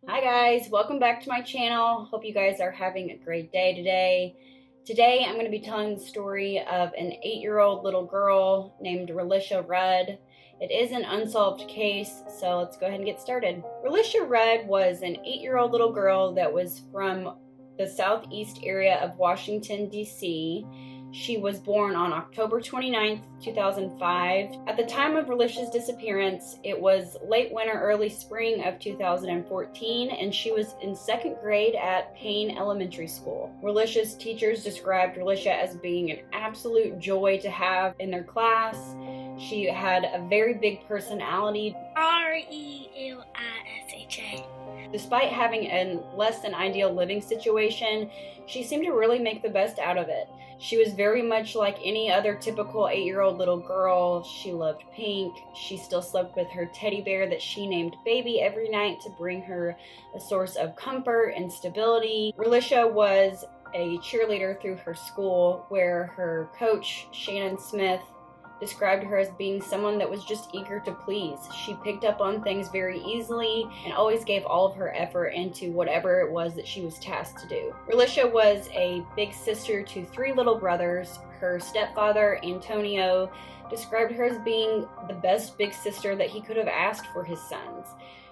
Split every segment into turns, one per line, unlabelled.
Hi guys, welcome back to my channel. Hope you guys are having a great day today. Today I'm going to be telling the story of an 8-year-old little girl named Relisha Rudd. It is an unsolved case, so let's go ahead and get started. Relisha Rudd was an 8-year-old little girl that was from the southeast area of Washington, D.C. She was born on October 29th, 2005. At the time of Relisha's disappearance, it was late winter, early spring of 2014, and she was in second grade at Payne Elementary School. Relisha's teachers described Relisha as being an absolute joy to have in their class. She had a very big personality.
Relisha.
Despite having a less than ideal living situation, she seemed to really make the best out of it. She was very much like any other typical 8-year-old little girl. She loved pink. She still slept with her teddy bear that she named Baby every night to bring her a source of comfort and stability. Relisha was a cheerleader through her school, where her coach, Shannon Smith, described her as being someone that was just eager to please. She picked up on things very easily and always gave all of her effort into whatever it was that she was tasked to do. Relisha was a big sister to 3 little brothers. Her stepfather, Antonio, described her as being the best big sister that he could have asked for his sons.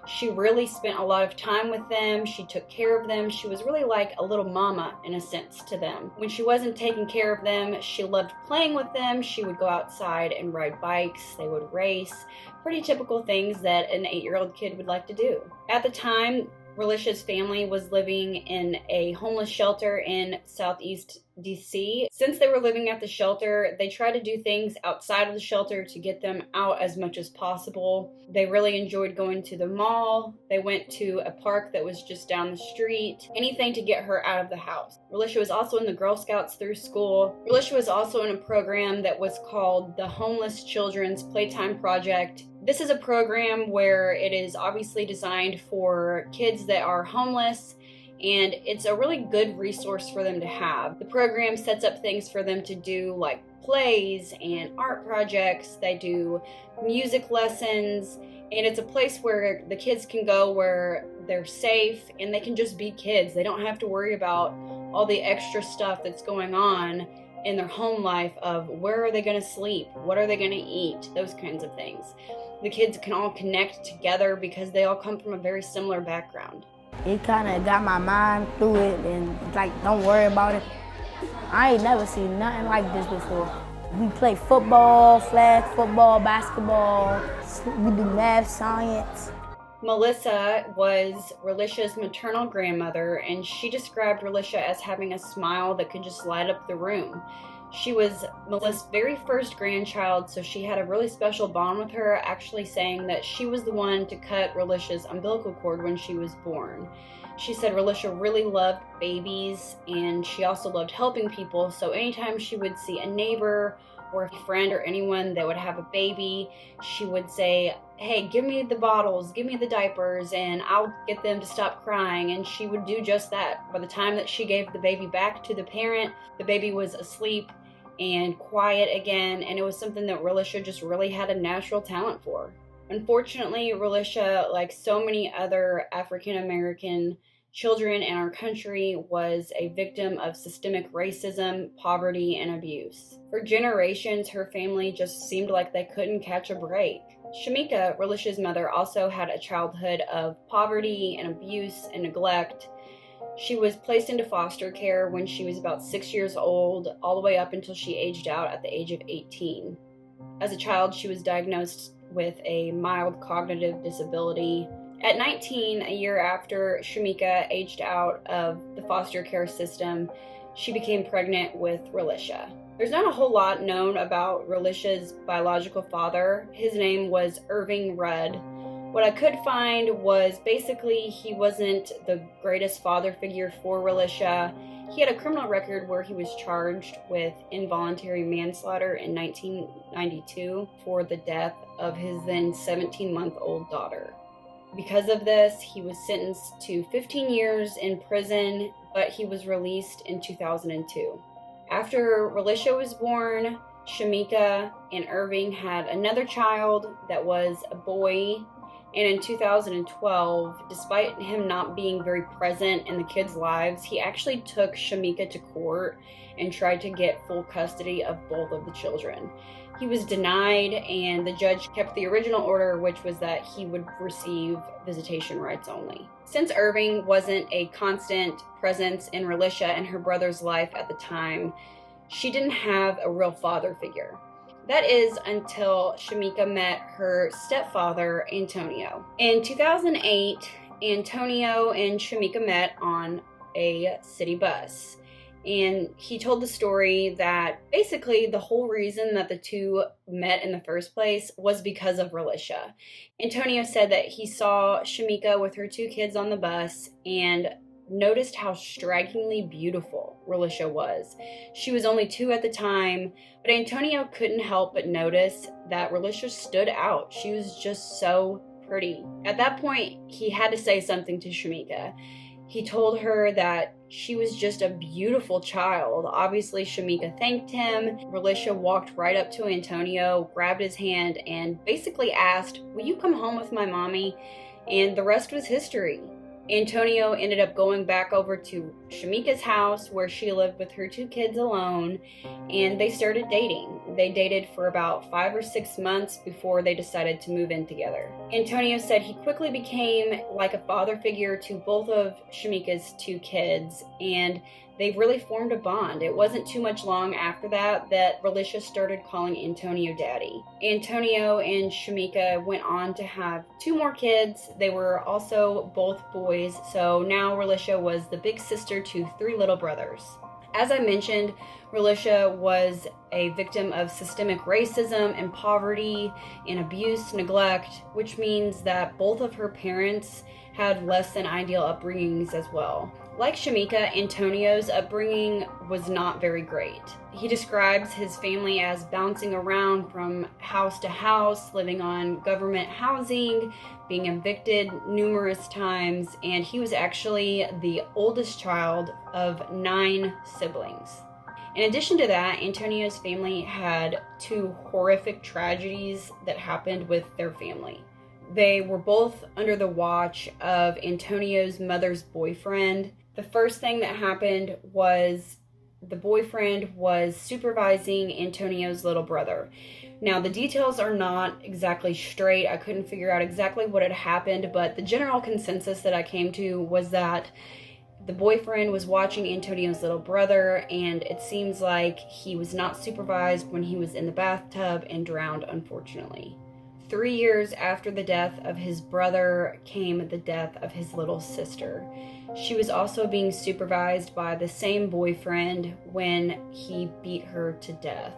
She really spent a lot of time with them. She took care of them. She was really like a little mama, in a sense, to them. When she wasn't taking care of them, she loved playing with them. She would go outside and ride bikes. They would race. Pretty typical things that an 8-year-old kid would like to do. At the time, Relisha's family was living in a homeless shelter in Southeast DC. Since they were living at the shelter, they tried to do things outside of the shelter to get them out as much as possible. They really enjoyed going to the mall. They went to a park that was just down the street. Anything to get her out of the house. Relisha was also in the Girl Scouts through school. Relisha was also in a program that was called the Homeless Children's Playtime Project. This is a program where it is obviously designed for kids that are homeless, and it's a really good resource for them to have. The program sets up things for them to do like plays and art projects. They do music lessons, and it's a place where the kids can go where they're safe and they can just be kids. They don't have to worry about all the extra stuff that's going on in their home life of where are they going to sleep, what are they going to eat, those kinds of things. The kids can all connect together because they all come from a very similar background.
It kind of got my mind through it and like, don't worry about it. I ain't never seen nothing like this before. We play football, flag football, basketball. We do math, science.
Melissa was Relisha's maternal grandmother, and she described Relisha as having a smile that could just light up the room. She was Melissa's very first grandchild, so she had a really special bond with her, actually saying that she was the one to cut Relisha's umbilical cord when she was born. She said Relisha really loved babies, and she also loved helping people, so anytime she would see a neighbor or a friend or anyone that would have a baby, she would say, hey, give me the bottles, give me the diapers, and I'll get them to stop crying. And she would do just that. By the time that she gave the baby back to the parent, the baby was asleep and quiet again, and it was something that Relisha just really had a natural talent for. Unfortunately, Relisha, like so many other African American children in our country, was a victim of systemic racism, poverty, and abuse. For generations, her family just seemed like they couldn't catch a break. Shamika, Relisha's mother, also had a childhood of poverty and abuse and neglect. She was placed into foster care when she was about 6 years old, all the way up until she aged out at the age of 18. As a child, she was diagnosed with a mild cognitive disability. At 19, a year after Shamika aged out of the foster care system, she became pregnant with Relisha. There's not a whole lot known about Relisha's biological father. His name was Irving Rudd. What I could find was basically he wasn't the greatest father figure for Relisha. He had a criminal record where he was charged with involuntary manslaughter in 1992 for the death of his then 17-month-old daughter. Because of this, he was sentenced to 15 years in prison, but he was released in 2002. After Relisha was born, Shamika and Irving had another child that was a boy And in 2012, despite him not being very present in the kids' lives, he actually took Shamika to court and tried to get full custody of both of the children. He was denied, and the judge kept the original order, which was that he would receive visitation rights only. Since Irving wasn't a constant presence in Relisha and her brother's life at the time, she didn't have a real father figure. That is until Shamika met her stepfather, Antonio. In 2008, Antonio and Shamika met on a city bus. And he told the story that basically the whole reason that the two met in the first place was because of Relisha. Antonio said that he saw Shamika with her two kids on the bus and noticed how strikingly beautiful Relisha was. She was only 2 at the time, but Antonio couldn't help but notice that Relisha stood out. She was just so pretty. At that point, he had to say something to Shamika. He told her that she was just a beautiful child. Obviously, Shamika thanked him. Relisha walked right up to Antonio, grabbed his hand, and basically asked, "Will you come home with my mommy?" And the rest was history. Antonio ended up going back over to Shamika's house where she lived with her 2 kids alone, and they started dating. They dated for about 5 or 6 months before they decided to move in together. Antonio said he quickly became like a father figure to both of Shamika's 2 kids, and they really formed a bond. It wasn't too much long after that Relisha started calling Antonio daddy. Antonio and Shamika went on to have 2 more kids. They were also both boys, so now Relisha was the big sister to 3 little brothers. As I mentioned, Relisha was a victim of systemic racism and poverty and abuse, neglect, which means that both of her parents had less than ideal upbringings as well. Like Shamika, Antonio's upbringing was not very great. He describes his family as bouncing around from house to house, living on government housing, being evicted numerous times, and he was actually the oldest child of 9 siblings. In addition to that, Antonio's family had 2 horrific tragedies that happened with their family. They were both under the watch of Antonio's mother's boyfriend. The first thing that happened was the boyfriend was supervising Antonio's little brother. Now, the details are not exactly straight. I couldn't figure out exactly what had happened, but the general consensus that I came to was that the boyfriend was watching Antonio's little brother, and it seems like he was not supervised when he was in the bathtub and drowned, unfortunately. 3 years after the death of his brother came the death of his little sister. She was also being supervised by the same boyfriend when he beat her to death.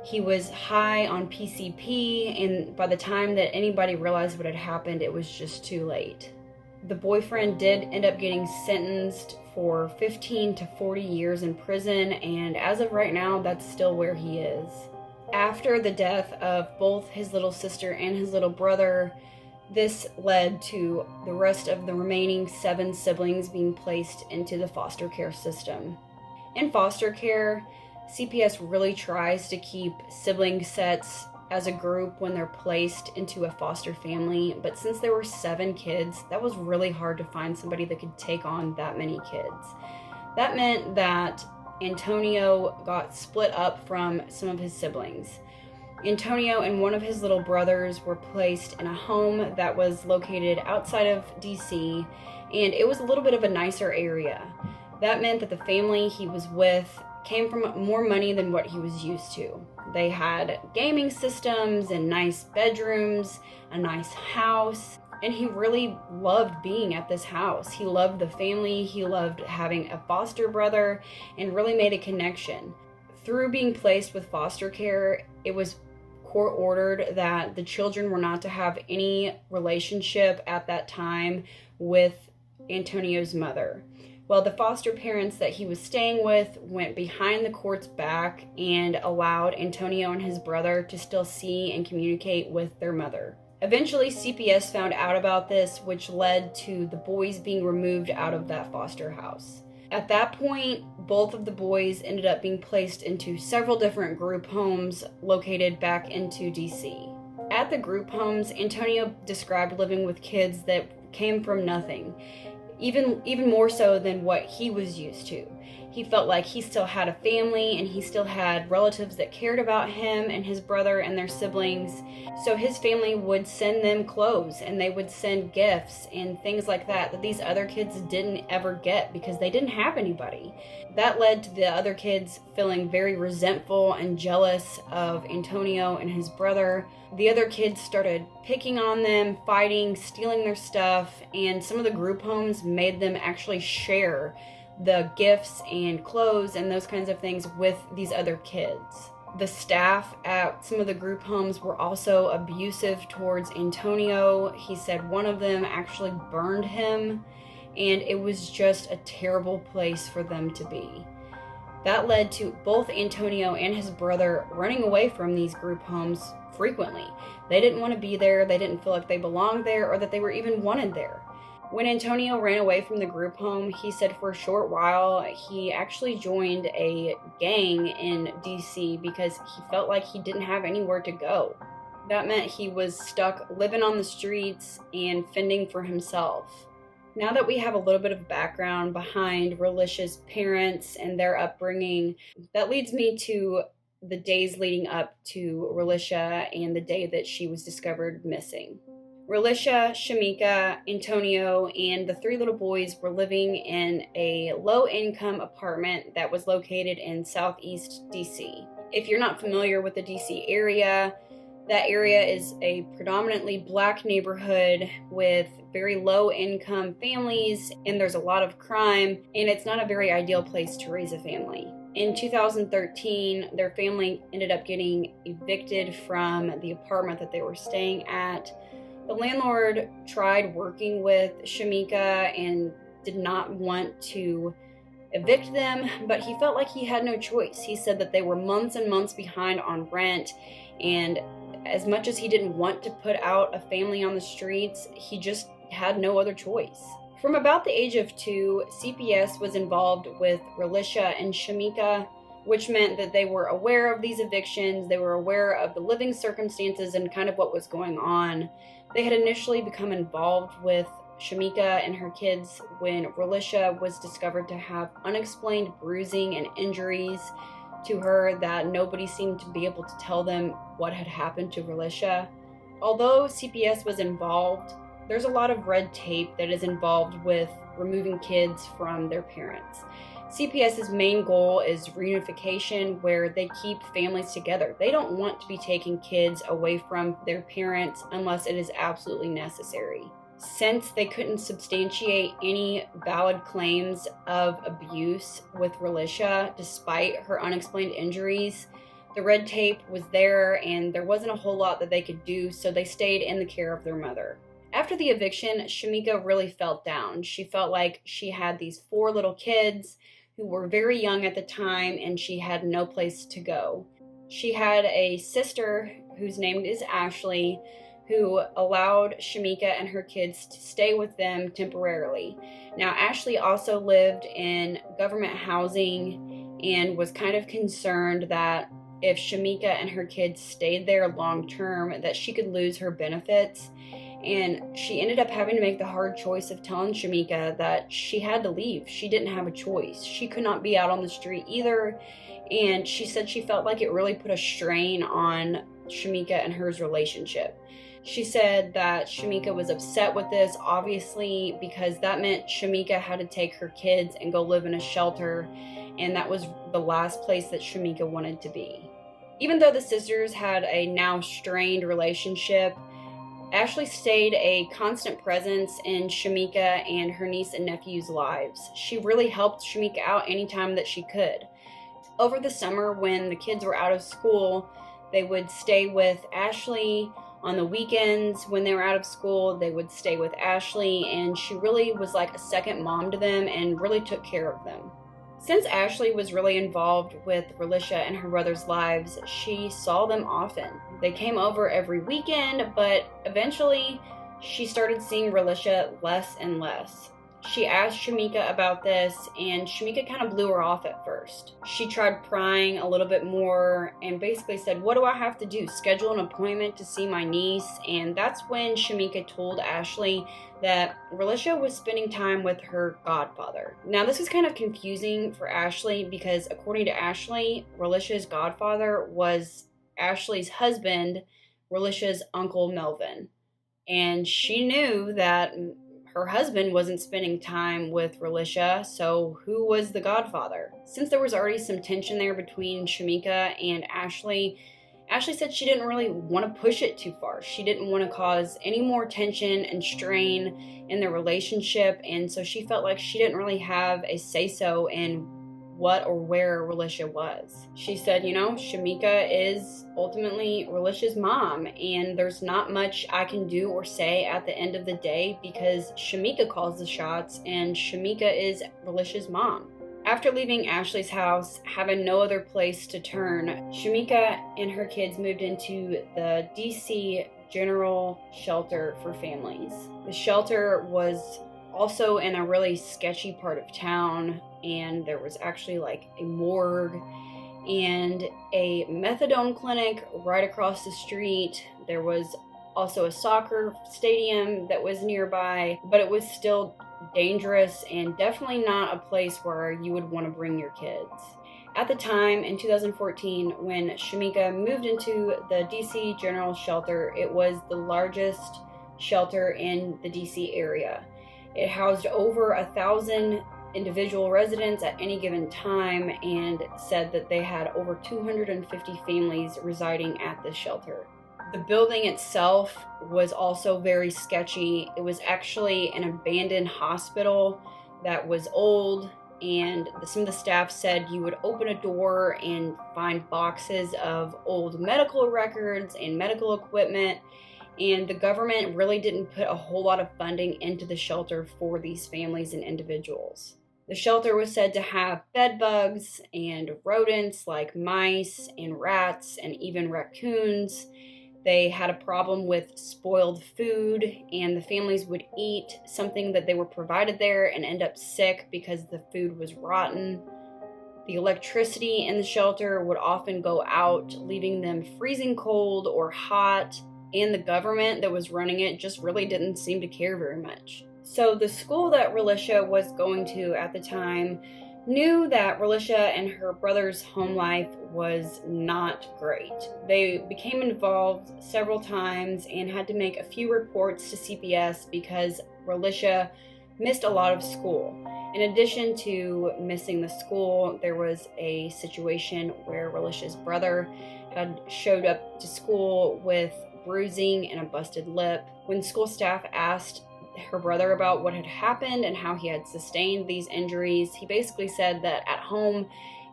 He was high on PCP, and by the time that anybody realized what had happened, it was just too late. The boyfriend did end up getting sentenced for 15 to 40 years in prison, and as of right now, that's still where he is. After the death of both his little sister and his little brother, this led to the rest of the remaining 7 siblings being placed into the foster care system. In foster care, CPS really tries to keep sibling sets as a group when they're placed into a foster family, but since there were 7 kids, that was really hard to find somebody that could take on that many kids. That meant that Antonio got split up from some of his siblings. Antonio and one of his little brothers were placed in a home that was located outside of DC, and it was a little bit of a nicer area. That meant that the family he was with came from more money than what he was used to. They had gaming systems and nice bedrooms, a nice house, and he really loved being at this house. He loved the family, he loved having a foster brother, and really made a connection. Through being placed with foster care, it was court ordered that the children were not to have any relationship at that time with Antonio's mother. Well, the foster parents that he was staying with went behind the court's back and allowed Antonio and his brother to still see and communicate with their mother. Eventually, CPS found out about this, which led to the boys being removed out of that foster house. At that point, both of the boys ended up being placed into several different group homes located back into DC. At the group homes, Antonio described living with kids that came from nothing, even more so than what he was used to. He felt like he still had a family and he still had relatives that cared about him and his brother and their siblings. So his family would send them clothes and they would send gifts and things like that these other kids didn't ever get because they didn't have anybody. That led to the other kids feeling very resentful and jealous of Antonio and his brother. The other kids started picking on them, fighting, stealing their stuff, and some of the group homes made them actually share the gifts and clothes and those kinds of things with these other kids. The staff at some of the group homes were also abusive towards Antonio. He said one of them actually burned him, and it was just a terrible place for them to be. That led to both Antonio and his brother running away from these group homes frequently. They didn't want to be there, they didn't feel like they belonged there, or that they were even wanted there. When Antonio ran away from the group home, he said for a short while he actually joined a gang in DC because he felt like he didn't have anywhere to go. That meant he was stuck living on the streets and fending for himself. Now that we have a little bit of background behind Relisha's parents and their upbringing, that leads me to the days leading up to Relisha and the day that she was discovered missing. Relisha, Shamika, Antonio, and the three little boys were living in a low-income apartment that was located in southeast DC. If you're not familiar with the DC area, that area is a predominantly black neighborhood with very low-income families, and there's a lot of crime, and it's not a very ideal place to raise a family. In 2013, their family ended up getting evicted from the apartment that they were staying at. The landlord tried working with Shamika and did not want to evict them, but he felt like he had no choice. He said that they were months and months behind on rent, and as much as he didn't want to put out a family on the streets, he just had no other choice. From about the age of 2, CPS was involved with Relisha and Shamika, which meant that they were aware of these evictions, they were aware of the living circumstances and kind of what was going on. They had initially become involved with Shamika and her kids when Relisha was discovered to have unexplained bruising and injuries to her that nobody seemed to be able to tell them what had happened to Relisha. Although CPS was involved, there's a lot of red tape that is involved with removing kids from their parents. CPS's main goal is reunification, where they keep families together. They don't want to be taking kids away from their parents unless it is absolutely necessary. Since they couldn't substantiate any valid claims of abuse with Relisha, despite her unexplained injuries, the red tape was there and there wasn't a whole lot that they could do, so they stayed in the care of their mother. After the eviction, Shamika really felt down. She felt like she had these 4 little kids who were very young at the time, and she had no place to go. She had a sister whose name is Ashley, who allowed Shamika and her kids to stay with them temporarily. Now, Ashley also lived in government housing and was kind of concerned that if Shamika and her kids stayed there long term, that she could lose her benefits. And she ended up having to make the hard choice of telling Shamika that she had to leave. She didn't have a choice. She could not be out on the street either. And she said she felt like it really put a strain on Shamika and hers relationship. She said that Shamika was upset with this, obviously, because that meant Shamika had to take her kids and go live in a shelter. And that was the last place that Shamika wanted to be. Even though the sisters had a now strained relationship, Ashley stayed a constant presence in Shamika and her niece and nephew's lives. She really helped Shamika out anytime that she could. Over the summer, when the kids were out of school, they would stay with Ashley. On the weekends, when they were out of school, they would stay with Ashley, and she really was like a second mom to them and really took care of them. Since Ashley was really involved with Relisha and her brother's lives, she saw them often. They came over every weekend, but eventually she started seeing Relisha less and less. She asked Shamika about this, and Shamika kind of blew her off at first. She tried prying a little bit more and basically said, "What do I have to do? Schedule an appointment to see my niece?" And that's when Shamika told Ashley that Relisha was spending time with her godfather. Now, this is kind of confusing for Ashley because according to Ashley, Relisha's godfather was Ashley's husband, Relisha's uncle Melvin. And she knew that her husband wasn't spending time with Relisha, so who was the godfather? Since there was already some tension there between Shamika and Ashley said she didn't really want to push it too far. She didn't want to cause any more tension and strain in their relationship, and so she felt like she didn't really have a say-so in what or where Relisha was. She said, Shamika is ultimately Relisha's mom, and there's not much I can do or say at the end of the day because Shamika calls the shots, and Shamika is Relisha's mom. After leaving Ashley's house, having no other place to turn, Shamika and her kids moved into the DC General Shelter for Families. The shelter was also in a really sketchy part of town, and there was actually like a morgue and a methadone clinic right across the street. There was also a soccer stadium that was nearby, but it was still dangerous and definitely not a place where you would want to bring your kids. At the time, in 2014, when Shamika moved into the DC General Shelter, it was the largest shelter in the DC area. It housed over 1,000 individual residents at any given time and said that they had over 250 families residing at the shelter. The building itself was also very sketchy. It was actually an abandoned hospital that was old, and some of the staff said you would open a door and find boxes of old medical records and medical equipment, and the government really didn't put a whole lot of funding into the shelter for these families and individuals. The shelter was said to have bed bugs and rodents like mice and rats and even raccoons. They had a problem with spoiled food, and the families would eat something that they were provided there and end up sick because the food was rotten. The electricity in the shelter would often go out, leaving them freezing cold or hot, and the government that was running it just really didn't seem to care very much. So the school that Relisha was going to at the time knew that Relisha and her brother's home life was not great. They became involved several times and had to make a few reports to CPS because Relisha missed a lot of school. In addition to missing the school, there was a situation where Relisha's brother had showed up to school with bruising and a busted lip. When school staff asked her brother about what had happened and how he had sustained these injuries, he basically said that at home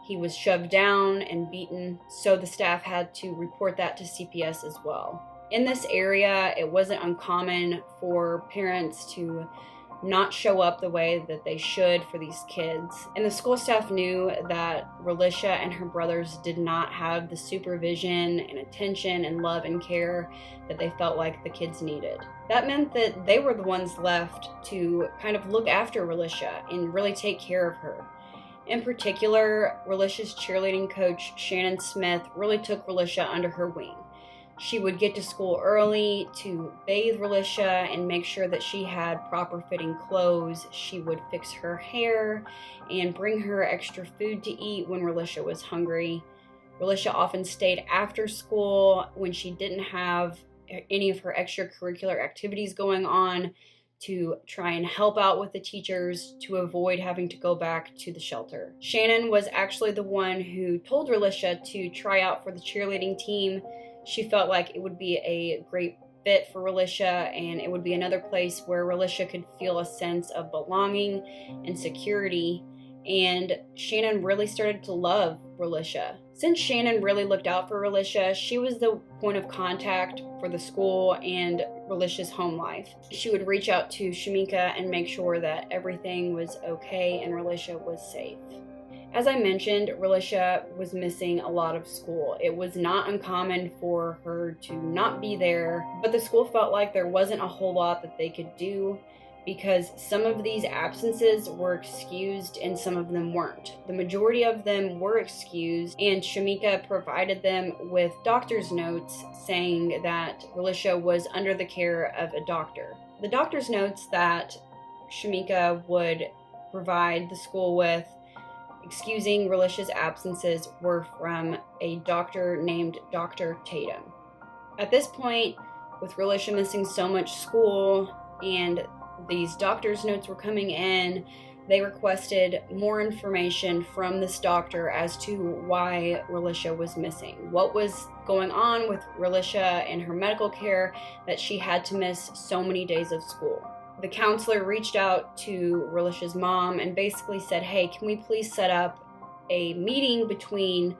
he was shoved down and beaten, so the staff had to report that to CPS as well. In this area, it wasn't uncommon for parents to not show up the way that they should for these kids. And the school staff knew that Relisha and her brothers did not have the supervision and attention and love and care that they felt like the kids needed. That meant that they were the ones left to kind of look after Relisha and really take care of her. In particular, Relisha's cheerleading coach, Shannon Smith, really took Relisha under her wing. She would get to school early to bathe Relisha and make sure that she had proper fitting clothes. She would fix her hair and bring her extra food to eat when Relisha was hungry. Relisha often stayed after school when she didn't have any of her extracurricular activities going on to try and help out with the teachers to avoid having to go back to the shelter. Shannon was actually the one who told Relisha to try out for the cheerleading team. She felt like it would be a great fit for Relisha, and it would be another place where Relisha could feel a sense of belonging and security. And Shannon really started to love Relisha. Since Shannon really looked out for Relisha, she was the point of contact for the school and Relisha's home life. She would reach out to Shamika and make sure that everything was okay and Relisha was safe. As I mentioned, Relisha was missing a lot of school. It was not uncommon for her to not be there, but the school felt like there wasn't a whole lot that they could do. because some of these absences were excused and some of them weren't. The majority of them were excused, and Shamika provided them with doctor's notes saying that Relisha was under the care of a doctor. The doctor's notes that Shamika would provide the school with excusing Relisha's absences were from a doctor named Dr. Tatum. At this point, with Relisha missing so much school and these doctor's notes were coming in, they requested more information from this doctor as to why Relisha was missing. What was going on with Relisha and her medical care that she had to miss so many days of school. The counselor reached out to Relisha's mom and basically said, hey, can we please set up a meeting between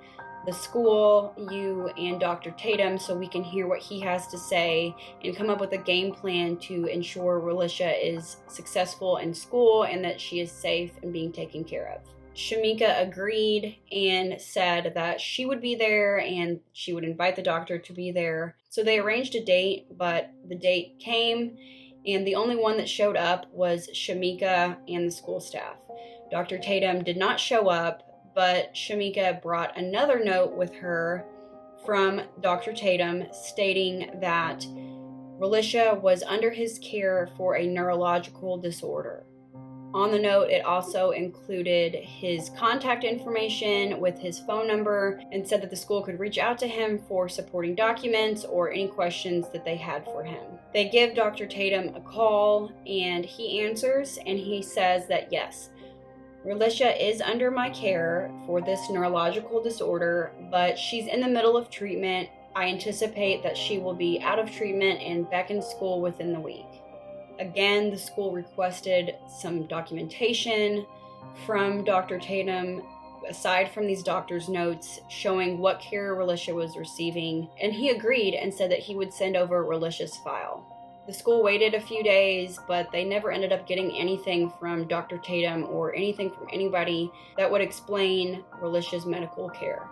the school, you, and Dr. Tatum so we can hear what he has to say and come up with a game plan to ensure Relisha is successful in school and that she is safe and being taken care of. Shamika agreed and said that she would be there and she would invite the doctor to be there. So they arranged a date, but the date came and the only one that showed up was Shamika and the school staff. Dr. Tatum did not show up, but Shamika brought another note with her from Dr. Tatum stating that Relisha was under his care for a neurological disorder. On the note, it also included his contact information with his phone number and said that the school could reach out to him for supporting documents or any questions that they had for him. They give Dr. Tatum a call and he answers and he says that yes, Relisha is under my care for this neurological disorder, but she's in the middle of treatment. I anticipate that she will be out of treatment and back in school within the week. Again, the school requested some documentation from Dr. Tatum, aside from these doctor's notes, showing what care Relisha was receiving, and he agreed and said that he would send over Relisha's file. The school waited a few days, but they never ended up getting anything from Dr. Tatum or anything from anybody that would explain Relisha's medical care.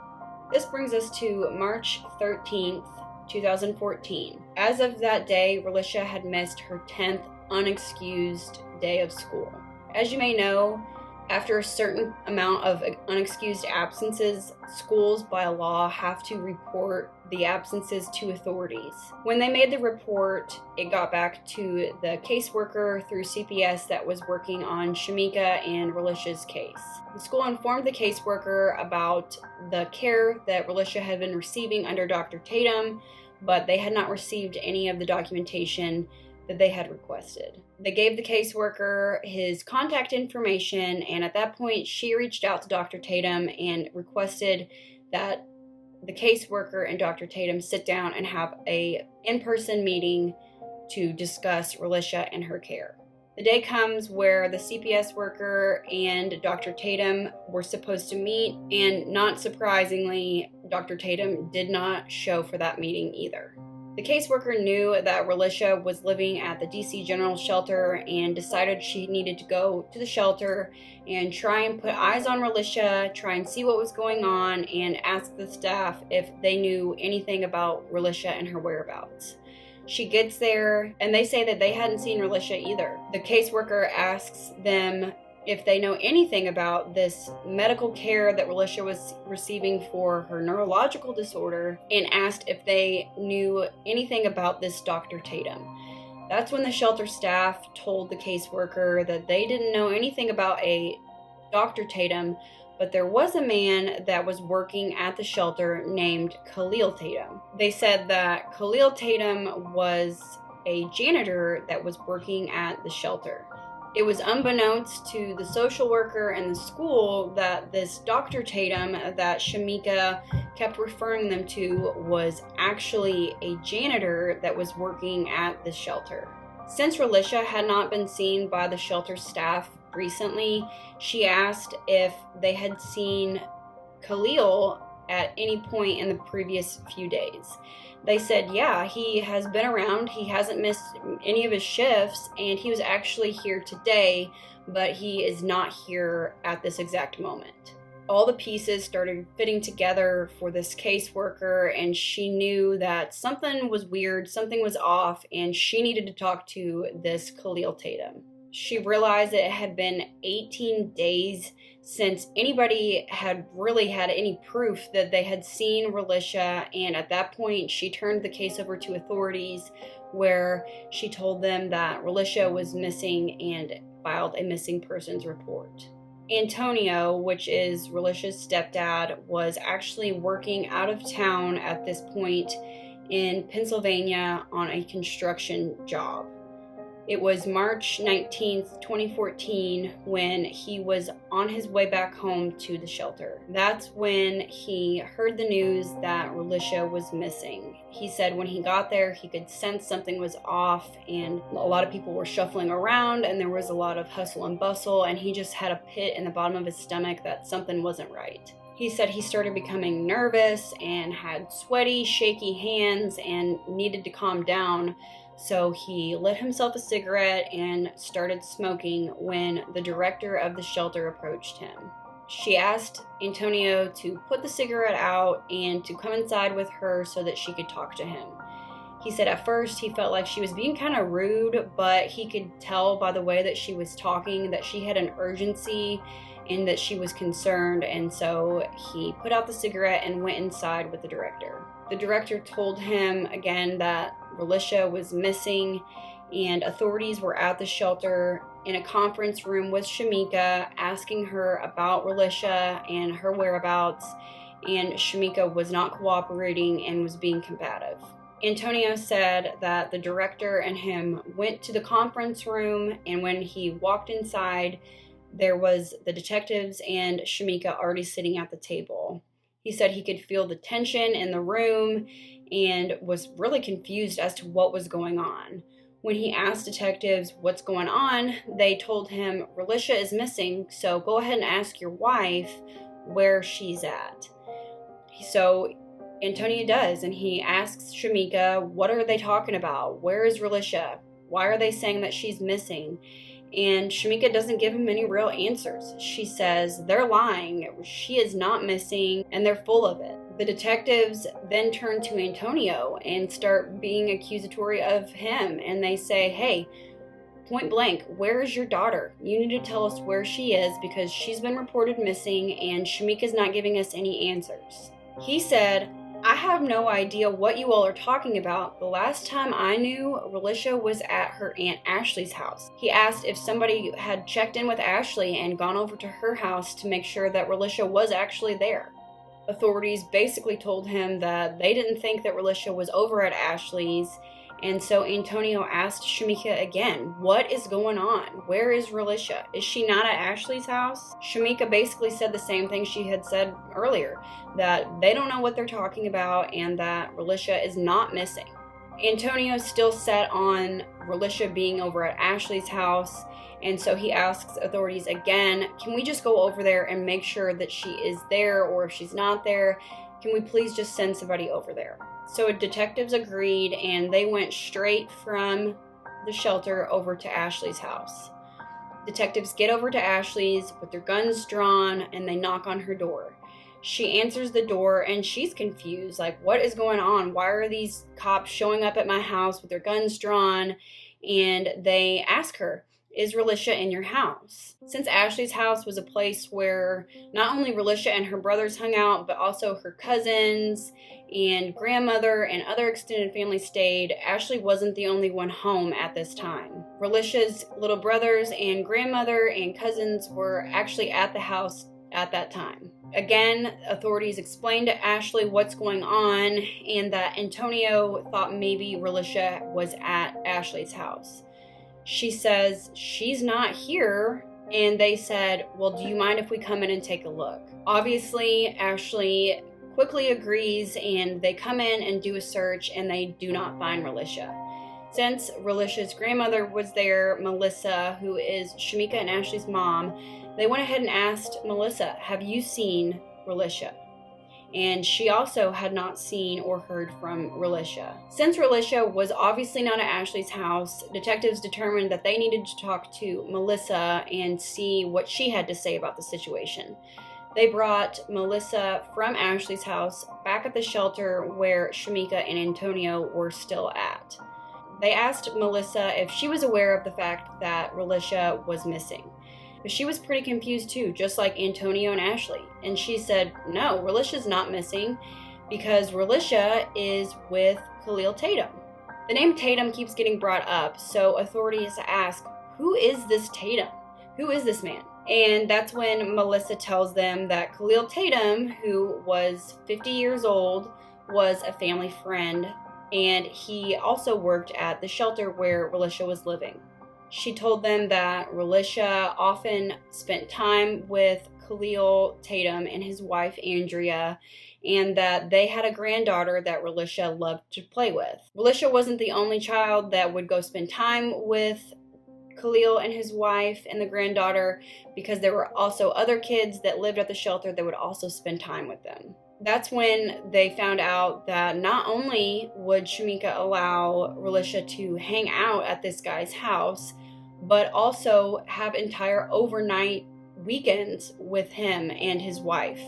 This brings us to March 13th, 2014. As of that day, Relisha had missed her 10th unexcused day of school. As you may know, after a certain amount of unexcused absences, schools by law have to report the absences to authorities. When they made the report, it got back to the caseworker through CPS that was working on Shamika and Relisha's case. The school informed the caseworker about the care that Relisha had been receiving under Dr. Tatum, but they had not received any of the documentation that they had requested. They gave the caseworker his contact information, and at that point she reached out to Dr. Tatum and requested that the caseworker and Dr. Tatum sit down and have a in-person meeting to discuss Relisha and her care. The day comes where the CPS worker and Dr. Tatum were supposed to meet, and not surprisingly, Dr. Tatum did not show for that meeting either. The caseworker knew that Relisha was living at the DC General Shelter and decided she needed to go to the shelter and try and put eyes on Relisha, try and see what was going on, and ask the staff if they knew anything about Relisha and her whereabouts. She gets there, and they say that they hadn't seen Relisha either. The caseworker asks them if they know anything about this medical care that Relisha was receiving for her neurological disorder, and asked if they knew anything about this Dr. Tatum. That's when the shelter staff told the caseworker that they didn't know anything about a Dr. Tatum, but there was a man that was working at the shelter named Khalil Tatum. They said that Khalil Tatum was a janitor that was working at the shelter. It was unbeknownst to the social worker and the school that this Dr. Tatum that Shamika kept referring them to was actually a janitor that was working at the shelter. Since Relisha had not been seen by the shelter staff recently, she asked if they had seen Khalil at any point in the previous few days. They said, yeah, he has been around, he hasn't missed any of his shifts, and he was actually here today, but he is not here at this exact moment. All the pieces started fitting together for this caseworker, and she knew that something was weird, something was off, and she needed to talk to this Khalil Tatum. She realized it had been 18 days since anybody had really had any proof that they had seen Relisha, and at that point she turned the case over to authorities, where she told them that Relisha was missing and filed a missing persons report. Antonio, which is Relisha's stepdad, was actually working out of town at this point in Pennsylvania on a construction job. It was March 19th, 2014, when he was on his way back home to the shelter. That's when he heard the news that Relisha was missing. He said when he got there, he could sense something was off, and a lot of people were shuffling around, and there was a lot of hustle and bustle, and he just had a pit in the bottom of his stomach that something wasn't right. He said he started becoming nervous and had sweaty, shaky hands and needed to calm down. So he lit himself a cigarette and started smoking when the director of the shelter approached him. She asked Antonio to put the cigarette out and to come inside with her so that she could talk to him. He said at first he felt like she was being kind of rude, but he could tell by the way that she was talking that she had an urgency and that she was concerned, and so he put out the cigarette and went inside with the director. The director told him again that Relisha was missing, and authorities were at the shelter in a conference room with Shamika, asking her about Relisha and her whereabouts, and Shamika was not cooperating and was being combative. Antonio said that the director and him went to the conference room, and when he walked inside, there was the detectives and Shamika already sitting at the table. He said he could feel the tension in the room and was really confused as to what was going on. When he asked detectives what's going on, they told him Relisha is missing, so go ahead and ask your wife where she's at. So Antonio does, and he asks Shamika, what are they talking about? Where is Relisha? Why are they saying that she's missing? And Shamika doesn't give him any real answers. She says they're lying, she is not missing, and they're full of it. The detectives then turn to Antonio and start being accusatory of him, and they say, hey, point blank, where is your daughter? You need to tell us where she is because she's been reported missing and Shamika's not giving us any answers. He said, I have no idea what you all are talking about. The last time I knew, Relisha was at her Aunt Ashley's house. He asked if somebody had checked in with Ashley and gone over to her house to make sure that Relisha was actually there. Authorities basically told him that they didn't think that Relisha was over at Ashley's, and so Antonio asked Shamika again, what is going on? Where is Relisha? Is she not at Ashley's house? Shamika basically said the same thing she had said earlier, that they don't know what they're talking about and that Relisha is not missing. Antonio still set on Relisha being over at Ashley's house, and so he asks authorities again, can we just go over there and make sure that she is there, or if she's not there, can we please just send somebody over there? So detectives agreed, and they went straight from the shelter over to Ashley's house. Detectives get over to Ashley's with their guns drawn, and they knock on her door. She answers the door, and she's confused, like, what is going on? Why are these cops showing up at my house with their guns drawn? And they ask her, is Relisha in your house? Since Ashley's house was a place where not only Relisha and her brothers hung out, but also her cousins and grandmother and other extended family stayed, Ashley wasn't the only one home at this time. Relisha's little brothers and grandmother and cousins were actually at the house at that time. Again, authorities explained to Ashley what's going on and that Antonio thought maybe Relisha was at Ashley's house. She says she's not here, and they said, well, do you mind if we come in and take a look? Obviously, Ashley quickly agrees, and they come in and do a search, and they do not find Relisha. Since Relisha's grandmother was there, Melissa, who is Shamika and Ashley's mom, they went ahead and asked Melissa, have you seen Relisha? And she also had not seen or heard from Relisha. Since Relisha was obviously not at Ashley's house, detectives determined that they needed to talk to Melissa and see what she had to say about the situation. They brought Melissa from Ashley's house back at the shelter where Shamika and Antonio were still at. They asked Melissa if she was aware of the fact that Relisha was missing. But she was pretty confused too, just like Antonio and Ashley. And she said, no, Relisha's not missing because Relisha is with Khalil Tatum. The name Tatum keeps getting brought up, so authorities ask, who is this Tatum? Who is this man? And that's when Melissa tells them that Khalil Tatum, who was 50 years old, was a family friend, and he also worked at the shelter where Relisha was living. She told them that Relisha often spent time with Khalil Tatum and his wife Andrea, and that they had a granddaughter that Relisha loved to play with. Relisha wasn't the only child that would go spend time with Khalil and his wife and the granddaughter, because there were also other kids that lived at the shelter that would also spend time with them. That's when they found out that not only would Shamika allow Relisha to hang out at this guy's house, but also have entire overnight weekends with him and his wife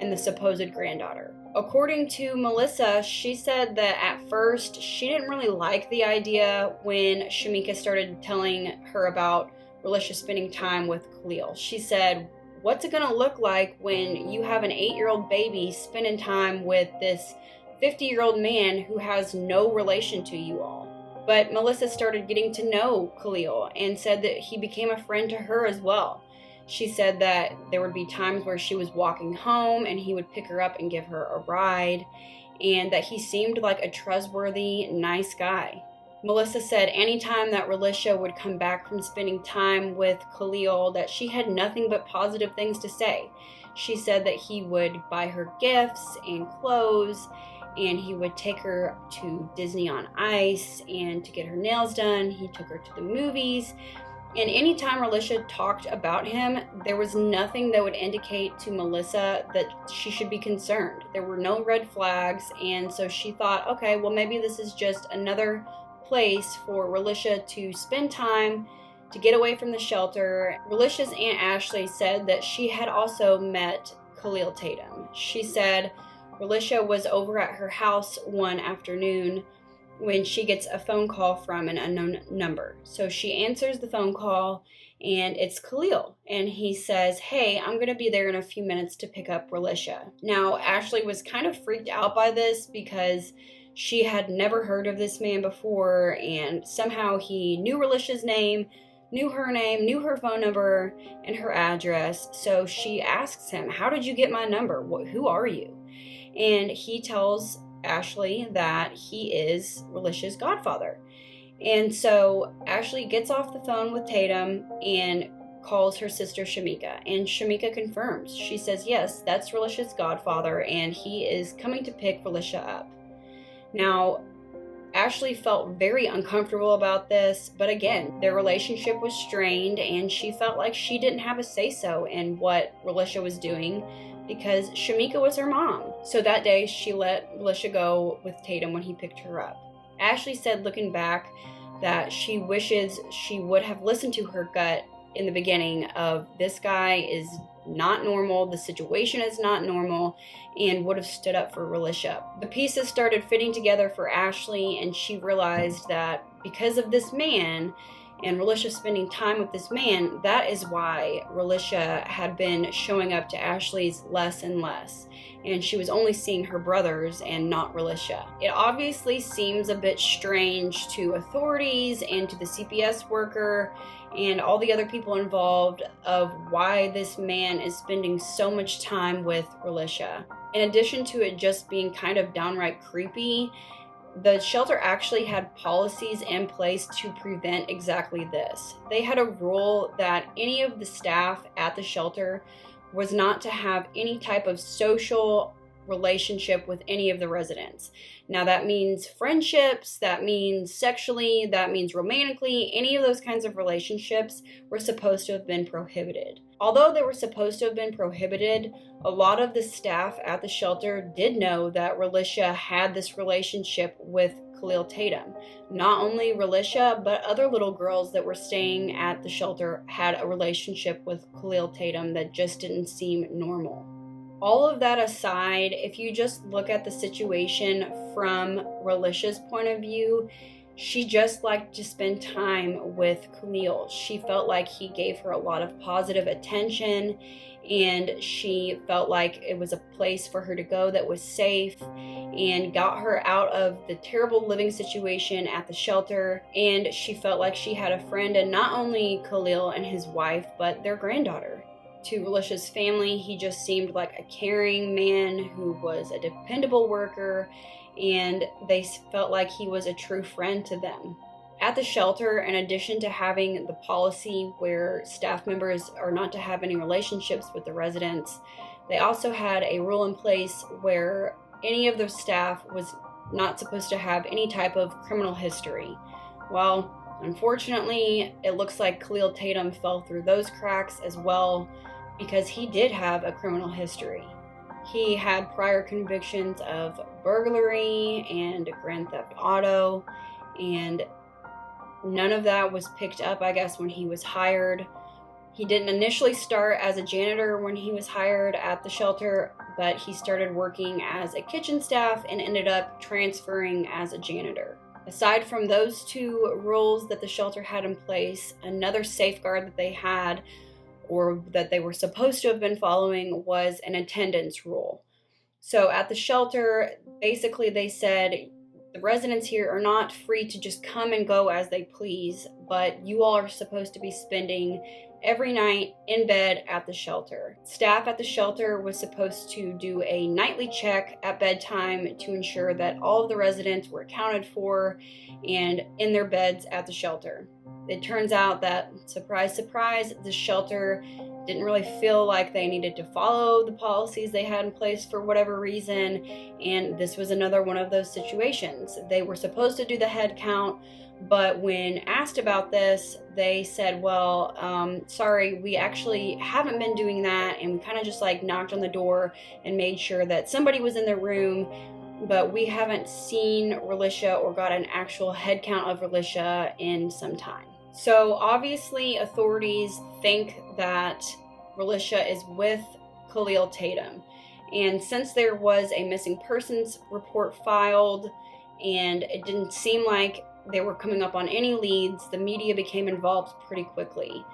and the supposed granddaughter. According to Melissa, she said that at first she didn't really like the idea when Shamika started telling her about Relisha spending time with Khalil. She said, what's it gonna look like when you have an 8-year-old baby spending time with this 50-year-old man who has no relation to you all? But Melissa started getting to know Khalil and said that he became a friend to her as well. She said that there would be times where she was walking home and he would pick her up and give her a ride, and that he seemed like a trustworthy, nice guy. Melissa said anytime that Relisha would come back from spending time with Khalil, that she had nothing but positive things to say. She said that he would buy her gifts and clothes, and he would take her to Disney on Ice and to get her nails done. He took her to the movies. And anytime Relisha talked about him, there was nothing that would indicate to Melissa that she should be concerned. There were no red flags, and so she thought, okay, well maybe this is just another place for Relisha to spend time, to get away from the shelter. Relisha's Aunt Ashley said that she had also met Khalil Tatum. She said Relisha was over at her house one afternoon when she gets a phone call from an unknown number. So she answers the phone call, and it's Khalil. And he says, hey, I'm going to be there in a few minutes to pick up Relisha. Now, Ashley was kind of freaked out by this because she had never heard of this man before, and somehow he knew Relisha's name, knew her phone number, and her address. So she asks him, how did you get my number? Who are you? And he tells Ashley that he is Relisha's godfather. And so Ashley gets off the phone with Tatum and calls her sister Shamika, and Shamika confirms. She says, yes, that's Relisha's godfather, and he is coming to pick Relisha up. Now, Ashley felt very uncomfortable about this, but again, their relationship was strained, and she felt like she didn't have a say-so in what Relisha was doing, because Shamika was her mom. So that day, she let Relisha go with Tatum when he picked her up. Ashley said, looking back, that she wishes she would have listened to her gut in the beginning of, this guy is not normal, the situation is not normal, and would have stood up for Relisha. The pieces started fitting together for Ashley, and she realized that because of this man, and Relisha spending time with this man, that is why Relisha had been showing up to Ashley's less and less, and she was only seeing her brothers and not Relisha. It obviously seems a bit strange to authorities and to the CPS worker and all the other people involved of why this man is spending so much time with Relisha. In addition to it just being kind of downright creepy, the shelter actually had policies in place to prevent exactly this. They had a rule that any of the staff at the shelter was not to have any type of social relationship with any of the residents. Now that means friendships, that means sexually, that means romantically, any of those kinds of relationships were supposed to have been prohibited. Although they were supposed to have been prohibited, a lot of the staff at the shelter did know that Relisha had this relationship with Khalil Tatum. Not only Relisha, but other little girls that were staying at the shelter had a relationship with Khalil Tatum that just didn't seem normal. All of that aside, if you just look at the situation from Relisha's point of view, She just liked to spend time with Khalil. She felt like he gave her a lot of positive attention, and she felt like it was a place for her to go that was safe and got her out of the terrible living situation at the shelter. And she felt like she had a friend in not only Khalil and his wife, but their granddaughter. To Relisha's family, he just seemed like a caring man who was a dependable worker, and they felt like he was a true friend to them. At the shelter, in addition to having the policy where staff members are not to have any relationships with the residents, they also had a rule in place where any of the staff was not supposed to have any type of criminal history. Well, unfortunately, it looks like Khalil Tatum fell through those cracks as well, because he did have a criminal history. He had prior convictions of burglary and grand theft auto, and none of that was picked up, I guess, when he was hired. He didn't initially start as a janitor when he was hired at the shelter, but he started working as a kitchen staff and ended up transferring as a janitor. Aside from those two rules that the shelter had in place, another safeguard that they had, or that they were supposed to have been following, was an attendance rule. So at the shelter, basically they said, the residents here are not free to just come and go as they please, but you all are supposed to be spending every night in bed at the shelter. Staff at the shelter was supposed to do a nightly check at bedtime to ensure that all of the residents were accounted for and in their beds at the shelter. It turns out that, surprise, surprise, the shelter didn't really feel like they needed to follow the policies they had in place for whatever reason, and this was another one of those situations. They were supposed to do the head count, but when asked about this, they said, well, sorry, we actually haven't been doing that, and we kind of just like knocked on the door and made sure that somebody was in their room, but we haven't seen Relisha or got an actual head count of Relisha in some time. So obviously authorities think that Relisha is with Khalil Tatum. And since there was a missing persons report filed and it didn't seem like they were coming up on any leads, the media became involved pretty quickly.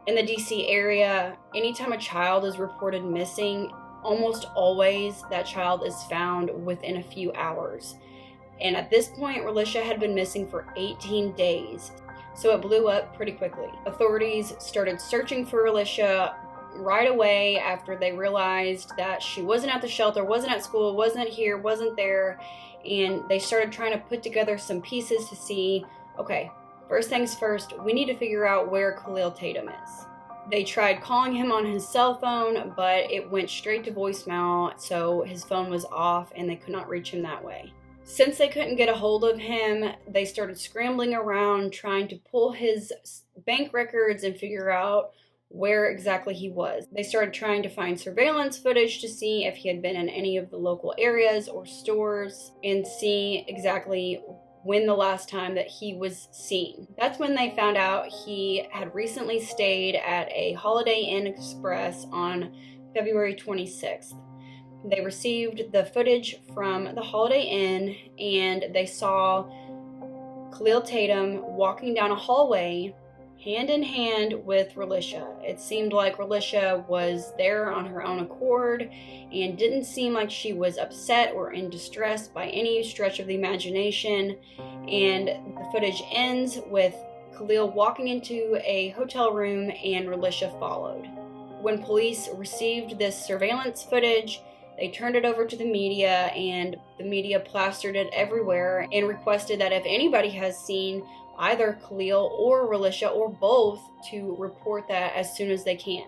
In the DC area, anytime a child is reported missing, almost always that child is found within a few hours. And at this point, Relisha had been missing for 18 days. So it blew up pretty quickly. Authorities started searching for Relisha right away after they realized that she wasn't at the shelter, wasn't at school, wasn't here, wasn't there, and they started trying to put together some pieces to see, okay, first things first, we need to figure out where Khalil Tatum is. They tried calling him on his cell phone, but it went straight to voicemail, so his phone was off and they could not reach him that way. Since they couldn't get a hold of him, they started scrambling around trying to pull his bank records and figure out where exactly he was. They started trying to find surveillance footage to see if he had been in any of the local areas or stores and see exactly when the last time that he was seen. That's when they found out he had recently stayed at a Holiday Inn Express on February 26th. They received the footage from the Holiday Inn and they saw Khalil Tatum walking down a hallway hand in hand with Relisha. It seemed like Relisha was there on her own accord and didn't seem like she was upset or in distress by any stretch of the imagination. And the footage ends with Khalil walking into a hotel room and Relisha followed. When police received this surveillance footage, they turned it over to the media, and the media plastered it everywhere and requested that if anybody has seen either Khalil or Relisha or both, to report that as soon as they can.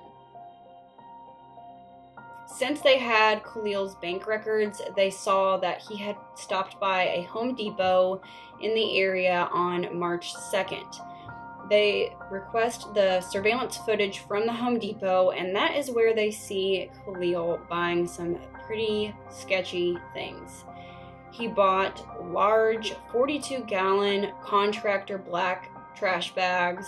Since they had Khalil's bank records, they saw that he had stopped by a Home Depot in the area on March 2nd. They request the surveillance footage from the Home Depot, and that is where they see Khalil buying some pretty sketchy things. He bought large 42-gallon contractor black trash bags,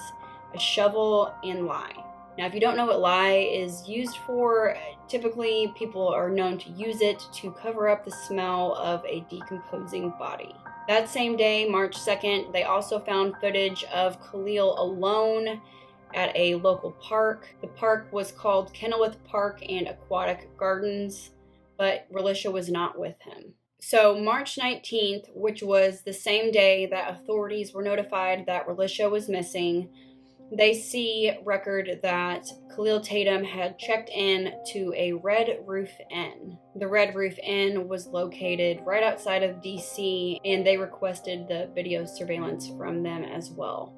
a shovel, and lye. Now, if you don't know what lye is used for, typically people are known to use it to cover up the smell of a decomposing body. That same day, March 2nd, they also found footage of Khalil alone at a local park. The park was called Kenilworth Park and Aquatic Gardens, but Relisha was not with him. So March 19th, which was the same day that authorities were notified that Relisha was missing, they see record that Khalil Tatum had checked in to a Red Roof Inn. The Red Roof Inn was located right outside of DC, and they requested the video surveillance from them as well.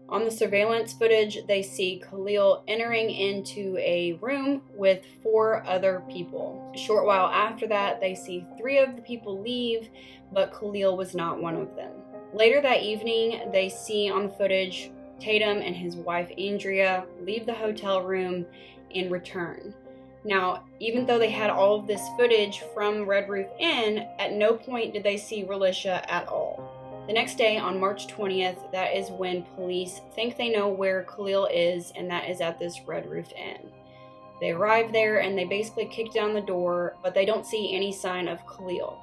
On the surveillance footage, they see Khalil entering into a room with 4 other people. A short while after that, they see 3 of the people leave, but Khalil was not one of them. Later that evening, they see on the footage Tatum and his wife Andrea leave the hotel room and return. Now, even though they had all of this footage from Red Roof Inn, at no point did they see Relisha at all. The next day, on March 20th, that is when police think they know where Khalil is, and that is at this Red Roof Inn. They arrive there and they basically kick down the door, but they don't see any sign of Khalil.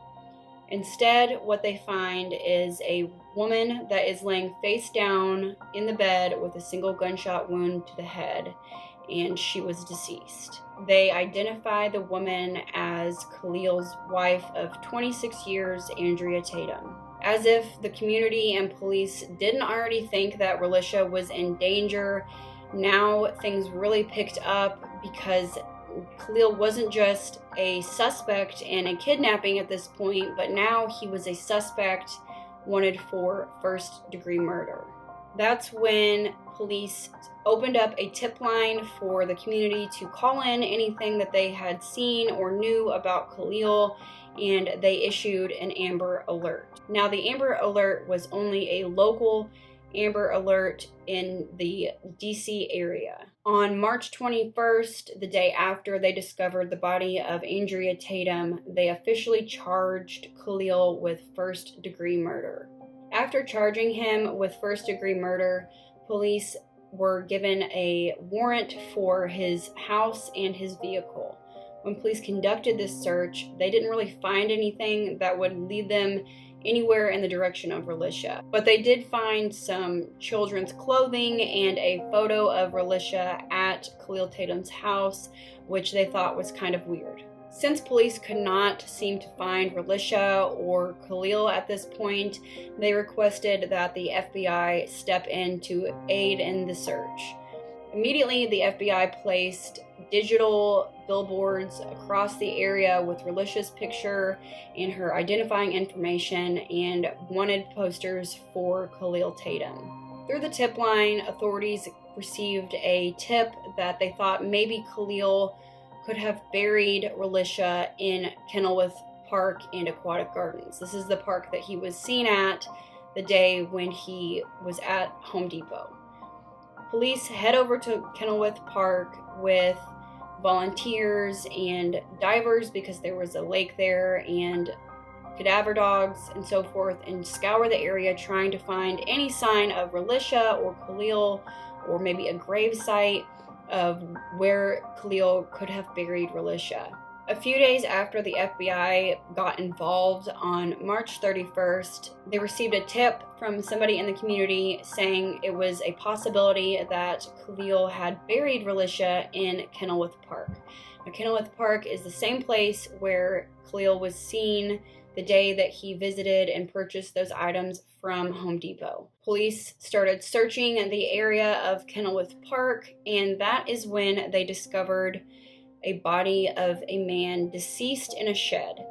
Instead, what they find is a woman that is laying face down in the bed with a single gunshot wound to the head, and she was deceased. They identify the woman as Khalil's wife of 26 years, Andrea Tatum. As if the community and police didn't already think that Relisha was in danger, now things really picked up because Khalil wasn't just a suspect in a kidnapping at this point, but now he was a suspect wanted for first-degree murder. That's when police opened up a tip line for the community to call in anything that they had seen or knew about Khalil, and they issued an Amber Alert. Now, the Amber Alert was only a local Amber Alert in the DC area. On March 21st, the day after they discovered the body of Andrea Tatum, they officially charged Khalil with first-degree murder. After charging him with first-degree murder, police were given a warrant for his house and his vehicle. When police conducted this search, they didn't really find anything that would lead them anywhere in the direction of Relisha. But they did find some children's clothing and a photo of Relisha at Khalil Tatum's house, which they thought was kind of weird. Since police could not seem to find Relisha or Khalil at this point, they requested that the FBI step in to aid in the search. Immediately, the FBI placed digital billboards across the area with Relisha's picture and her identifying information and wanted posters for Khalil Tatum. Through the tip line, authorities received a tip that they thought maybe Khalil could have buried Relisha in Kenilworth Park and Aquatic Gardens. This is the park that he was seen at the day when he was at Home Depot. Police head over to Kenilworth Park with volunteers and divers because there was a lake there, and cadaver dogs and so forth, and scour the area trying to find any sign of Relisha or Khalil, or maybe a grave site of where Khalil could have buried Relisha. A few days after the FBI got involved, on March 31st, they received a tip from somebody in the community saying it was a possibility that Khalil had buried Relisha in Kenilworth Park. Now, Kenilworth Park is the same place where Khalil was seen the day that he visited and purchased those items from Home Depot. Police started searching the area of Kenilworth Park, and that is when they discovered a body of a man deceased in a shed.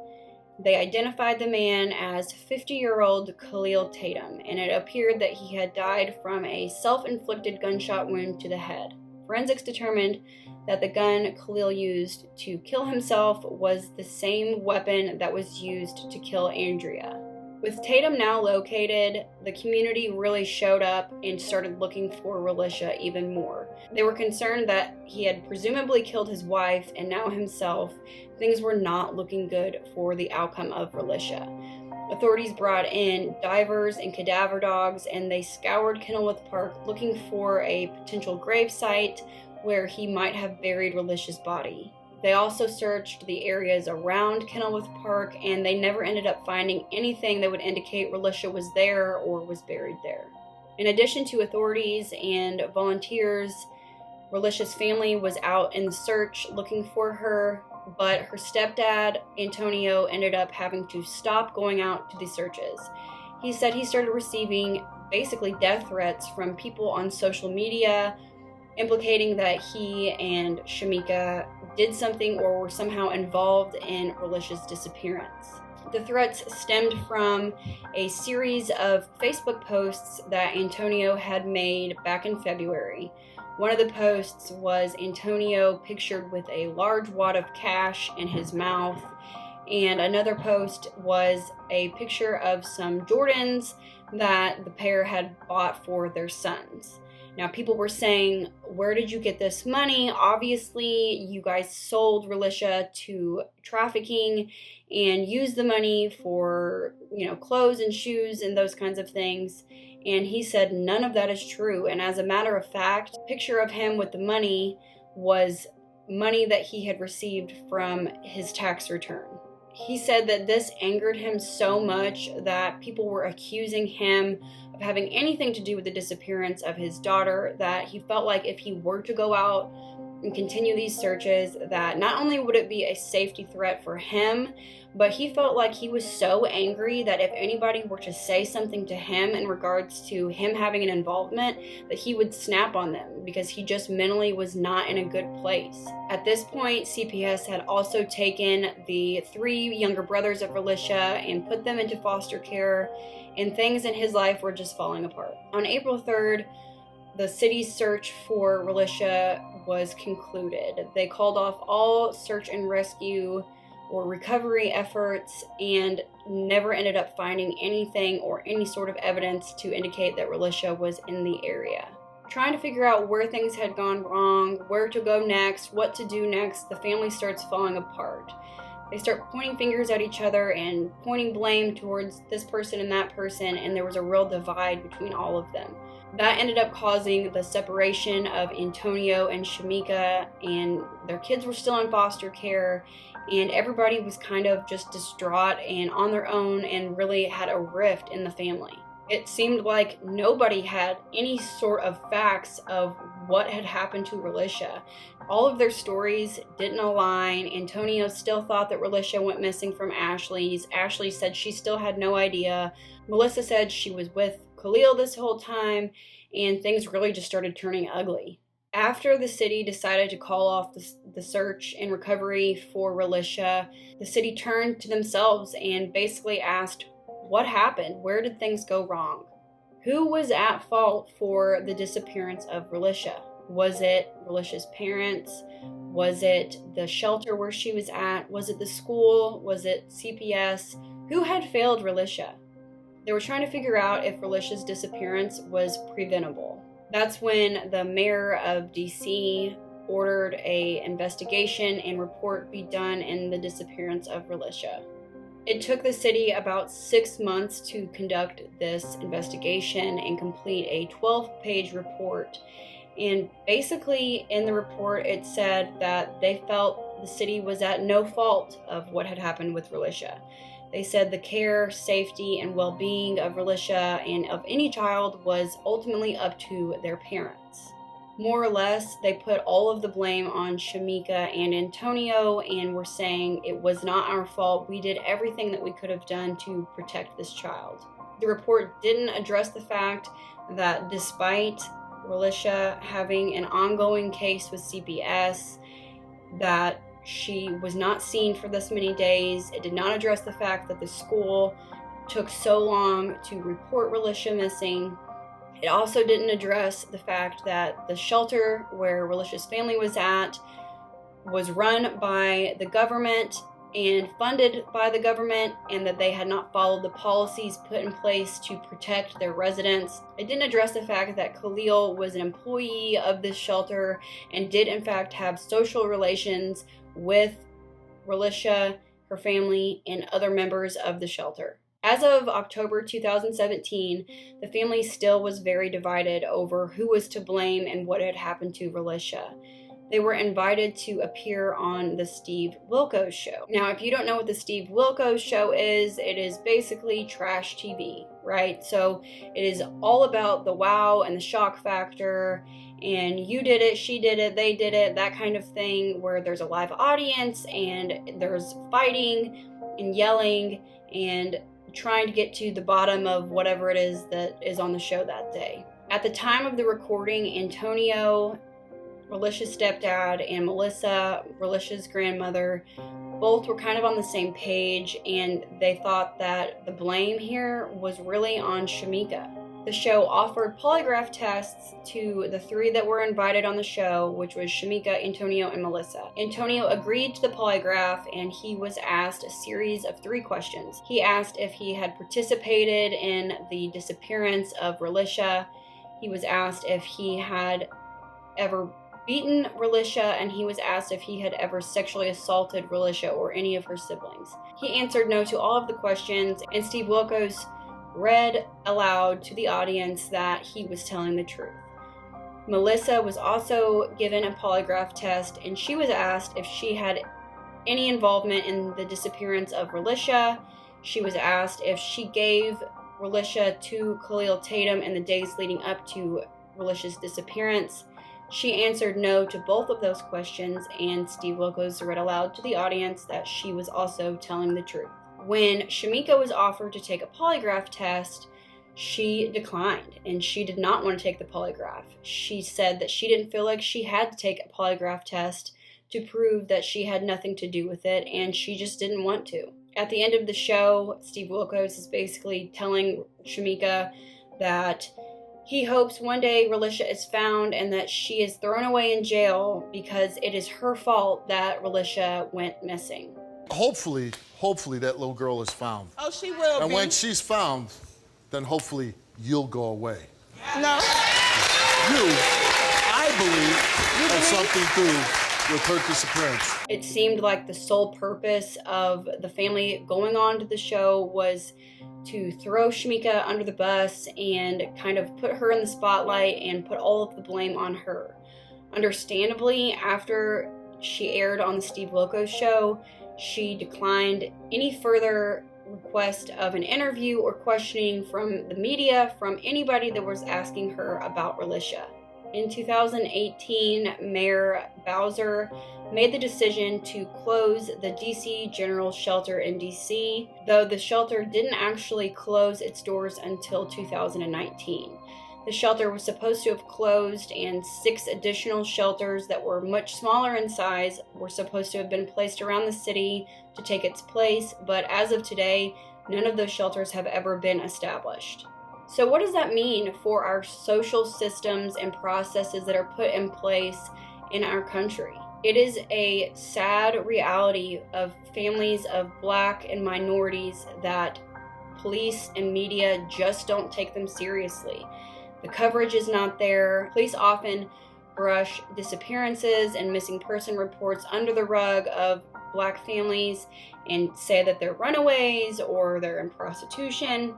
They identified the man as 50-year-old Khalil Tatum, and it appeared that he had died from a self-inflicted gunshot wound to the head. Forensics determined that the gun Khalil used to kill himself was the same weapon that was used to kill Andrea. With Tatum now located, the community really showed up and started looking for Relisha even more. They were concerned that he had presumably killed his wife and now himself. Things were not looking good for the outcome of Relisha. Authorities brought in divers and cadaver dogs, and they scoured Kenilworth Park looking for a potential grave site where he might have buried Relisha's body. They also searched the areas around Kenilworth Park, and they never ended up finding anything that would indicate Relisha was there or was buried there. In addition to authorities and volunteers, Relisha's family was out in the search looking for her, but her stepdad, Antonio, ended up having to stop going out to the searches. He said he started receiving basically death threats from people on social media, implicating that he and Shamika did something or were somehow involved in Relisha's disappearance. The threats stemmed from a series of Facebook posts that Antonio had made back in February. One of the posts was Antonio pictured with a large wad of cash in his mouth, and another post was a picture of some Jordans that the pair had bought for their sons. Now, people were saying, where did you get this money? Obviously, you guys sold Relisha to trafficking and used the money for, clothes and shoes and those kinds of things. And he said none of that is true. And as a matter of fact, a picture of him with the money was money that he had received from his tax return. He said that this angered him so much that people were accusing him of having anything to do with the disappearance of his daughter, that he felt like if he were to go out and continue these searches, that not only would it be a safety threat for him, but he felt like he was so angry that if anybody were to say something to him in regards to him having an involvement, that he would snap on them because he just mentally was not in a good place. At this point, CPS had also taken the 3 younger brothers of Relisha and put them into foster care, and things in his life were just falling apart. On April 3rd, the city's search for Relisha was concluded. They called off all search and rescue or recovery efforts and never ended up finding anything or any sort of evidence to indicate that Relisha was in the area. Trying to figure out where things had gone wrong, where to go next, what to do next, the family starts falling apart. They start pointing fingers at each other and pointing blame towards this person and that person, and there was a real divide between all of them. That ended up causing the separation of Antonio and Shamika, and their kids were still in foster care, and everybody was kind of just distraught and on their own and really had a rift in the family. It seemed like nobody had any sort of facts of what had happened to Relisha. All of their stories didn't align. Antonio still thought that Relisha went missing from Ashley's. Ashley said she still had no idea. Melissa said she was with Khalil this whole time, and things really just started turning ugly. After the city decided to call off the search and recovery for Relisha, the city turned to themselves and basically asked, what happened? Where did things go wrong? Who was at fault for the disappearance of Relisha? Was it Relisha's parents? Was it the shelter where she was at? Was it the school? Was it CPS? Who had failed Relisha? They were trying to figure out if Relisha's disappearance was preventable. That's when the mayor of DC ordered an investigation and report be done in the disappearance of Relisha. It took the city about 6 months to conduct this investigation and complete a 12-page report. And basically in the report it said that they felt the city was at no fault of what had happened with Relisha. They said the care, safety, and well-being of Relisha and of any child was ultimately up to their parents. More or less, they put all of the blame on Shamika and Antonio and were saying it was not our fault. We did everything that we could have done to protect this child. The report didn't address the fact that despite Relisha having an ongoing case with CPS, that she was not seen for this many days. It did not address the fact that the school took so long to report Relisha missing. It also didn't address the fact that the shelter where Relisha's family was at was run by the government and funded by the government, and that they had not followed the policies put in place to protect their residents. It didn't address the fact that Khalil was an employee of this shelter and did in fact have social relations with Relisha, her family, and other members of the shelter. As of October 2017, the family still was very divided over who was to blame and what had happened to Relisha. They were invited to appear on the Steve Wilkos show. Now, if you don't know what the Steve Wilkos show is, it is basically trash TV, right? So it is all about the wow and the shock factor, and you did it, she did it, they did it, that kind of thing, where there's a live audience and there's fighting and yelling and trying to get to the bottom of whatever it is that is on the show that day. At the time of the recording, Antonio, Relisha's stepdad, and Melissa, Relisha's grandmother, both were kind of on the same page, and they thought that the blame here was really on Shamika. The show offered polygraph tests to the three that were invited on the show, which was Shamika, Antonio, and Melissa. Antonio agreed to the polygraph, and he was asked a series of 3 questions. He asked if he had participated in the disappearance of Relisha. He was asked if he had ever beaten Relisha, and he was asked if he had ever sexually assaulted Relisha or any of her siblings. He answered no to all of the questions, and Steve Wilkos read aloud to the audience that he was telling the truth. Melissa was also given a polygraph test, and she was asked if she had any involvement in the disappearance of Relisha. She was asked if she gave Relisha to Khalil Tatum in the days leading up to Relisha's disappearance. She answered no to both of those questions, and Steve Wilkos read aloud to the audience that she was also telling the truth. When Shamika was offered to take a polygraph test, she declined, and she did not want to take the polygraph. She said that she didn't feel like she had to take a polygraph test to prove that she had nothing to do with it, and she just didn't want to. At the end of the show, Steve Wilkos is basically telling Shamika that he hopes one day Relisha is found and that she is thrown away in jail because it is her fault that Relisha went missing.
Hopefully that little girl is found.
Oh, she will
And
be.
when she's found, then hopefully you'll go away.
No.
You, I believe, have something to do with her disappearance.
It seemed like the sole purpose of the family going on to the show was to throw Shamika under the bus and kind of put her in the spotlight and put all of the blame on her. Understandably, after she aired on the Steve Wilkos show, she declined any further request of an interview or questioning from the media, from anybody that was asking her about Relisha. In 2018, Mayor Bowser made the decision to close the DC General Shelter in DC, though the shelter didn't actually close its doors until 2019. The shelter was supposed to have closed, and 6 additional shelters that were much smaller in size were supposed to have been placed around the city to take its place, but as of today, none of those shelters have ever been established. So what does that mean for our social systems and processes that are put in place in our country? It is a sad reality of families of Black and minorities that police and media just don't take them seriously. The coverage is not there. Police often brush disappearances and missing person reports under the rug of Black families and say that they're runaways or they're in prostitution.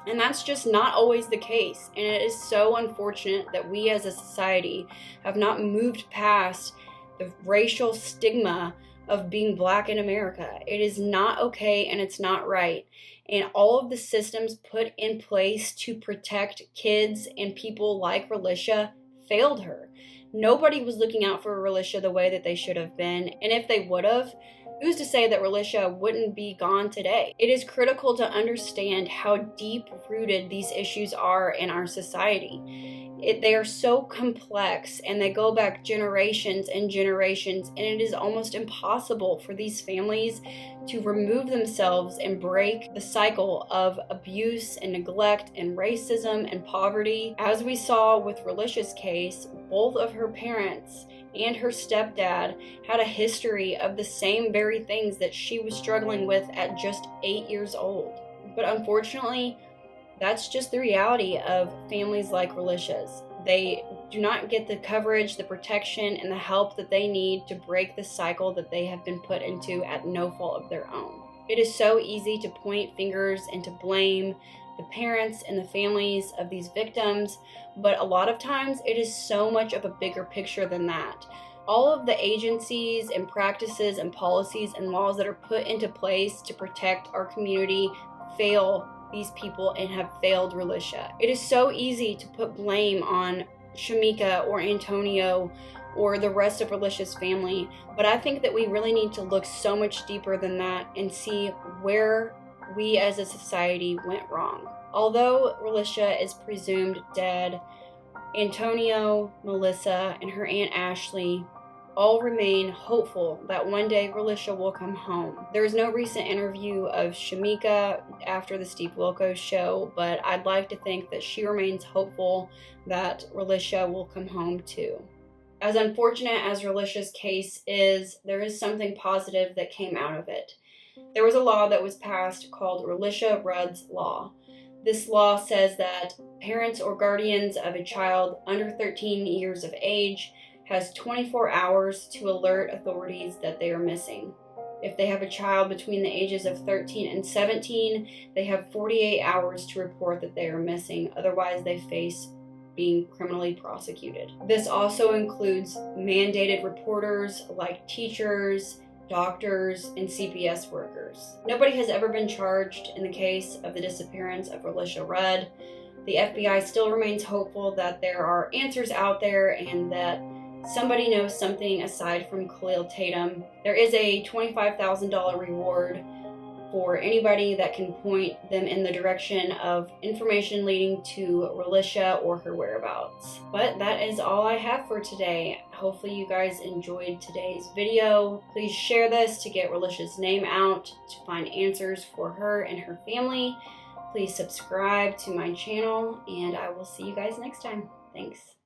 And that's just not always the case. And it is so unfortunate that we as a society have not moved past the racial stigma of being Black in America. It is not okay and it's not right. And all of the systems put in place to protect kids and people like Relisha failed her. Nobody was looking out for Relisha the way that they should have been. And if they would have, who's to say that Relisha wouldn't be gone today? It is critical to understand how deep-rooted these issues are in our society. They are so complex and they go back generations and generations, and it is almost impossible for these families to remove themselves and break the cycle of abuse and neglect and racism and poverty. As we saw with Relisha's case, both of her parents and her stepdad had a history of the same very things that she was struggling with at just 8 years old. But unfortunately, that's just the reality of families like Relisha's. They do not get the coverage, the protection, and the help that they need to break the cycle that they have been put into at no fault of their own. It is so easy to point fingers and to blame the parents and the families of these victims, but a lot of times it is so much of a bigger picture than that. All of the agencies and practices and policies and laws that are put into place to protect our community fail these people and have failed Relisha. It is so easy to put blame on Shamika or Antonio or the rest of Relisha's family, but I think that we really need to look so much deeper than that and see where we as a society went wrong. Although Relisha is presumed dead, Antonio, Melissa, and her Aunt Ashley all remain hopeful that one day Relisha will come home. There is no recent interview of Shamika after the Steve Wilkos show, but I'd like to think that she remains hopeful that Relisha will come home too. As unfortunate as Relisha's case is, there is something positive that came out of it. There was a law that was passed called Relisha Rudd's Law. This law says that parents or guardians of a child under 13 years of age has 24 hours to alert authorities that they are missing. If they have a child between the ages of 13 and 17, they have 48 hours to report that they are missing. Otherwise, they face being criminally prosecuted. This also includes mandated reporters like teachers, doctors, and CPS workers. Nobody has ever been charged in the case of the disappearance of Relisha Rudd. The FBI still remains hopeful that there are answers out there and that somebody knows something aside from Khalil Tatum. There is a $25,000 reward for anybody that can point them in the direction of information leading to Relisha or her whereabouts. But that is all I have for today. Hopefully you guys enjoyed today's video. Please share this to get Relisha's name out, to find answers for her and her family. Please subscribe to my channel, and I will see you guys next time. Thanks.